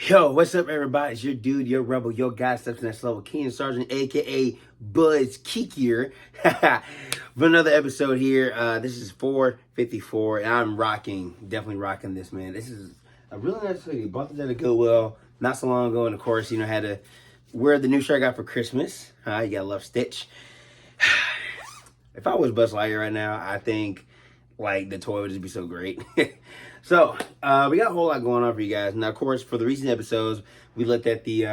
Yo, what's up, everybody? It's your dude, your rebel, your guy, steps next level, Keenan Sergeant, aka Buzz Keek here. For another episode here. This is 454, and I'm definitely rocking this, man. This is a really nice hoodie. Bought this at a Goodwill not so long ago, and of course, had to wear the new shirt I got for Christmas. You gotta love Stitch. If I was Buzz Lightyear right now, I think the toy would just be so great. So we got a whole lot going on for you guys. Now, of course, for the recent episodes, we looked at the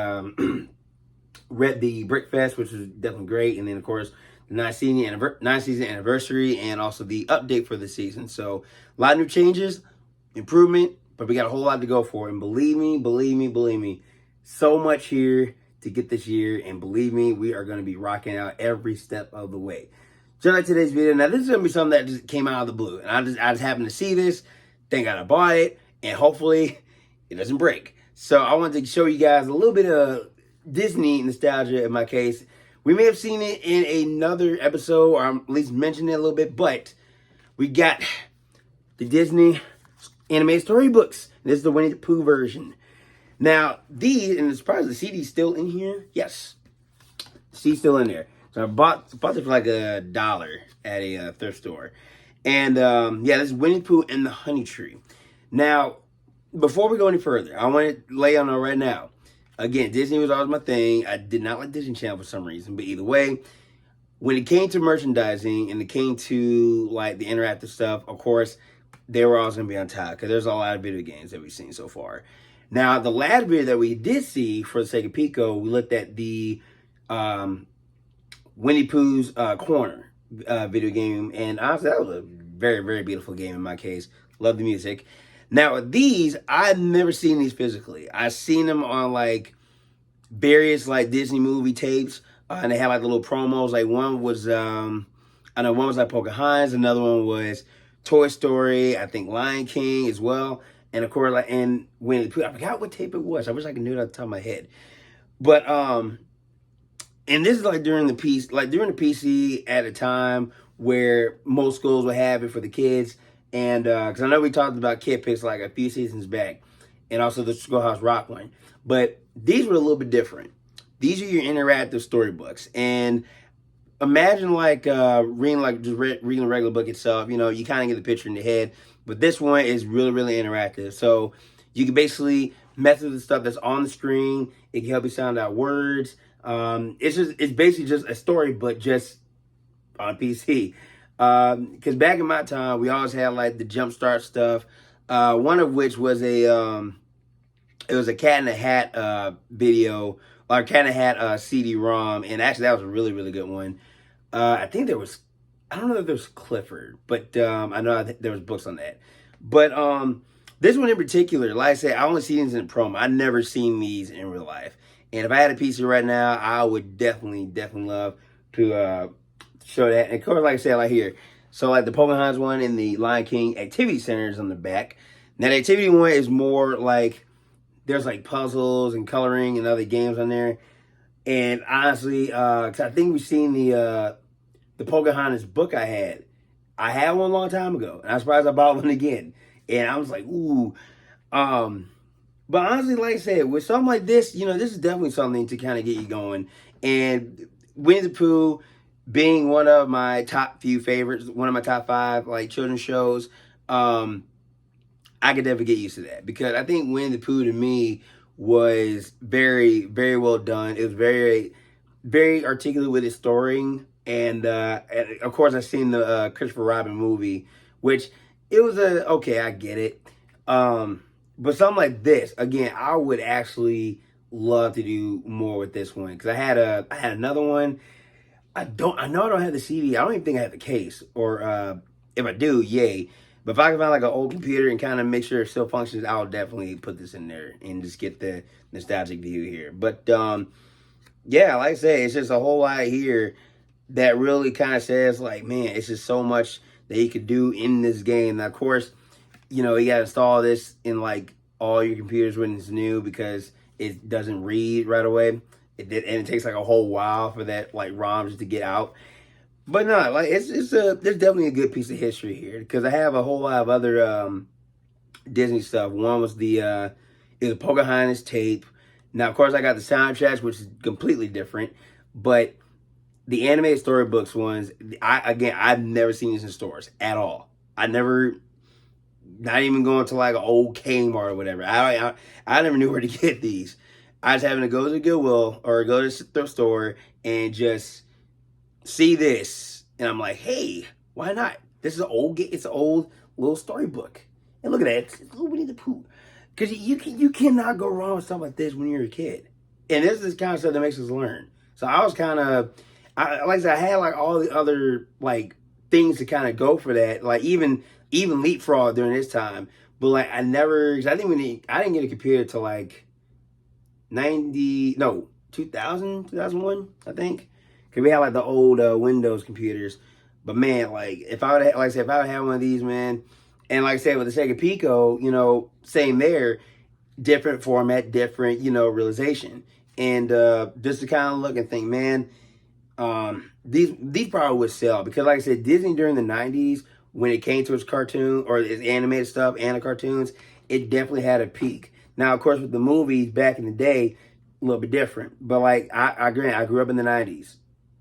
read the Brick Fest, which was definitely great, and then of course the 9th season anniversary, and also the update for the season. So a lot of new changes, improvement, but we got a whole lot to go for. And believe me, so much here to get this year, and believe me, we are going to be rocking out every step of the way. Just like today's video. Now, this is going to be something that just came out of the blue, and I just happened to see this. Thank God I bought it, and hopefully it doesn't break. So I wanted to show you guys a little bit of Disney nostalgia in my case. We may have seen it in another episode, or at least mentioned it a little bit, but we got the Disney animated storybooks. This is the Winnie the Pooh version. Now, these, and it's probably the CD's still in here. Yes, the CD's still in there. So I bought this for like $1 at a thrift store. And yeah, this is Winnie the Pooh and the Honey Tree. Now, before we go any further, I want to lay on it right now. Again, Disney was always my thing. I did not like Disney Channel for some reason. But either way, when it came to merchandising and it came to the interactive stuff, of course, they were always going to be on top. Because there's a lot of video games that we've seen so far. Now, the last video that we did see, for the sake of Pico, we looked at the Winnie Pooh's Corner video game. And honestly, that was a very, very beautiful game in my case. Love the music. Now, these, I've never seen these physically. I've seen them on various Disney movie tapes. And they had the little promos. One was, one was Pocahontas. Another one was Toy Story. I think Lion King as well. And of course, and Winnie the Pooh. I forgot what tape it was. I wish I could do it off the top of my head. But, and this is during the PC at a time where most schools would have it for the kids. And because I know we talked about Kid Picks a few seasons back, and also the Schoolhouse Rock one. But these were a little bit different. These are your interactive storybooks. And imagine reading just reading the regular book itself. You kind of get the picture in your head. But this one is really, really interactive. So you can basically mess with the stuff that's on the screen. It can help you sound out words. It's basically just a story, but just on PC. Because back in my time, we always had the Jumpstart stuff. One of which was it was a Cat in the Hat video, or Cat in the Hat CD-ROM, and actually that was a really, really good one. I think there was, I don't know if there was Clifford, but I know there was books on that. But this one in particular, like I said, I only seen these in promo. I never seen these in real life. And if I had a PC right now, I would definitely love to show that. And of course, like I said, here. So the Pocahontas one and the Lion King activity centers on the back. Now the activity one is more there's puzzles and coloring and other games on there. And honestly, cause I think we've seen the Pocahontas book I had. I had one a long time ago, and I'm surprised I bought one again. And I was like, ooh. But honestly, like I said, with something like this, this is definitely something to kind of get you going. And Winnie the Pooh being one of my top few favorites, one of my top 5 children's shows, I could definitely get used to that, because I think Winnie the Pooh to me was very, very well done. It was very, very articulate with its story, and of course I've seen the Christopher Robin movie, which it was okay, I get it. But something like this, again, I would actually love to do more with this one, because I had another one. I know I don't have the CD. I don't even think I have the case. Or if I do, yay. But if I can find an old computer and kind of make sure it still functions, I'll definitely put this in there and just get the nostalgic view here. But yeah, like I say, it's just a whole lot here that really kind of says man, it's just so much that you could do in this game. Now, of course, you got to install this in all your computers when it's new, because it doesn't read right away. And it takes a whole while for that ROMs to get out. But no, there's definitely a good piece of history here, because I have a whole lot of other Disney stuff. One was the It was Pocahontas tape. Now, of course, I got the soundtracks, which is completely different. But the animated storybooks ones, I've never seen these in stores at all. I never, not even going to like an old Kmart or whatever. I never knew where to get these. I was having to go to Goodwill or go to the thrift store and just see this, and I'm like, hey, why not? This is an old, it's an old little storybook, and look at that, it's little Winnie the Pooh. Because you cannot go wrong with stuff like this when you're a kid, and this is kind of stuff that makes us learn. So I was kind of, like I said, I had like all the other like things to kind of go for that, like even leapfrog during this time. But like I never, cause I didn't get a computer till like 2001, I think. Cause we had like the old Windows computers. But man, like if I would, like I said, if I would have one of these, man, and like I said with the Sega Pico, you know, same there, different format, different, you know, realization, and just to kind of look and think, man, these probably would sell because, like I said, Disney during the '90s when it came to its cartoon or its animated stuff and the cartoons, it definitely had a peak. Now, of course, with the movies back in the day, a little bit different. But like I grew up in the '90s.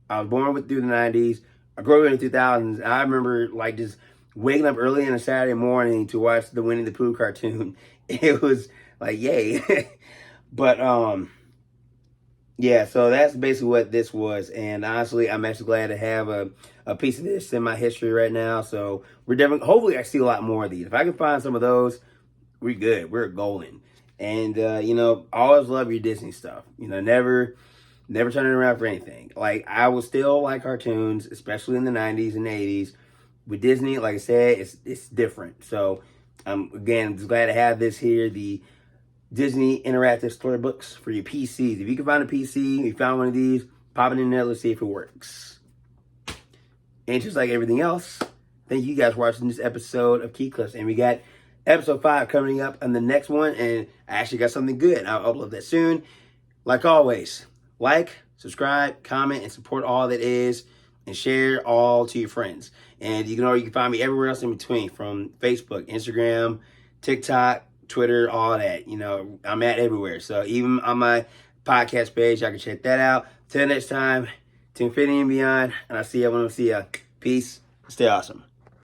I was born through the '90s. I grew up in the 2000s. I remember like just waking up early on a Saturday morning to watch the Winnie the Pooh cartoon. It was like, yay. But yeah, so that's basically what this was. And honestly, I'm actually glad to have a piece of this in my history right now. So we're definitely, hopefully I see a lot more of these. If I can find some of those, we're good. We're golden. And you know, always love your Disney stuff. You know, never turn it around for anything. Like I will still like cartoons, especially in the '90s and '80s. With Disney, like I said, it's different. So again, just glad to have this here, the Disney interactive storybooks for your PCs. If you can find a PC, you found one of these, pop it in there, let's see if it works. And just like everything else, thank you guys for watching this episode of KeeKlips. And we got episode 5 coming up on the next one, and I actually got something good. I'll upload that soon. Like always, like, subscribe, comment, and support all that is, and share all to your friends. And you can find me everywhere else in between, from Facebook, Instagram, TikTok, Twitter, all that. You know, I'm at everywhere. So even on my podcast page, I can check that out. Till next time, to infinity and beyond, and I'll see you when I see you. Peace. Stay awesome.